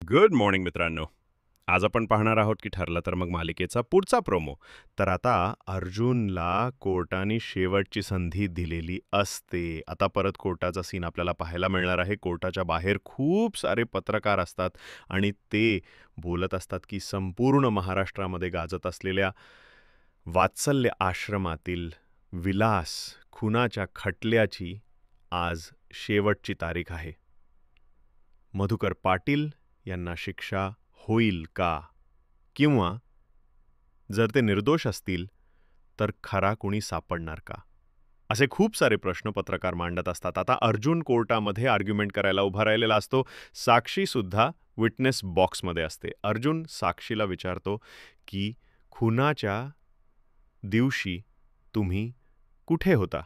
Good morning मित्रांनो. आज आपण पाहणार आहोत की ठरलं तर मग मालिकेचा पुढचा प्रोमो. तर आता अर्जुनला कोर्टाने शेवटची संधी दिलेली असते. आता परत कोर्टाचा सीन आपल्याला पाहायला मिळणार आहे. कोर्टाच्या बाहेर खूप सारे पत्रकार असतात आणि ते बोलत असतात की संपूर्ण महाराष्ट्रामध्ये गाजत असलेल्या वात्सल्य आश्रमातील विलास खुनाच्या खटल्याची आज शेवटची तारीख आहे. मधुकर पाटील यांना शिक्षा होईल का? किंवा जर ते निर्दोष असतील तर खरा कुणी सापडणार का? असे खूप सारे प्रश्न पत्रकार मांडत असतात. आता अर्जुन कोर्टामध्ये आर्ग्युमेंट करायला उभा राहिलेला असतो. साक्षीसुद्धा विटनेस बॉक्समध्ये असते. अर्जुन साक्षीला विचारतो की खुनाच्या दिवशी तुम्ही कुठे होता?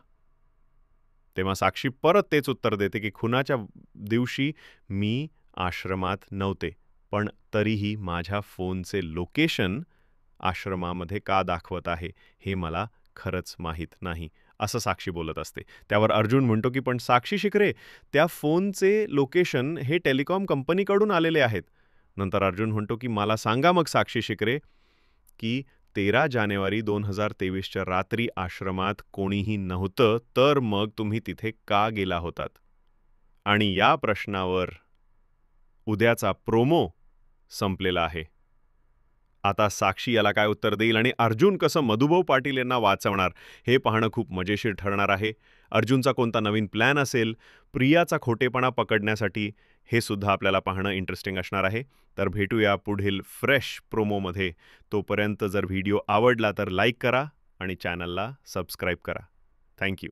तेव्हा साक्षी परत तेच उत्तर देते की खुनाच्या दिवशी मी आश्रमात नव्हते, पण तरीही माझ्या फोनचे लोकेशन आश्रमामध्ये का दाखवत आहे हे मला खरंच माहीत नाही, असं साक्षी बोलत असते. त्यावर अर्जुन म्हणतो की पण साक्षी शिकरे, त्या फोनचे लोकेशन हे टेलिकॉम कंपनीकडून आलेले आहेत. नंतर अर्जुन म्हणतो की मला सांगा मग साक्षी शिकरे की 13 जानेवारी 2023च्या रात्री आश्रमात कोणीही नव्हतं, तर मग तुम्ही तिथे का गेला होतात? आणि या प्रश्नावर उद्याचा प्रोमो संपलेला आहे. आता साक्षी याला काय उत्तर देईल आणि अर्जुन कसं मधुभाऊ पाटील यांना वाचवणार हे पाहणं खूप मजेशीर ठरणार आहे. अर्जुनचा कोणता नवीन प्लॅन असेल, प्रियाचा खोटेपणा पकडण्यासाठी, हे सुद्धा आपल्याला पाहणं इंटरेस्टिंग असणार आहे. तर भेटूया पुढील फ्रेश प्रोमोमध्ये. तोपर्यंत जर व्हिडिओ आवडला तर लाईक करा आणि चॅनलला सबस्क्राईब करा. थँक्यू.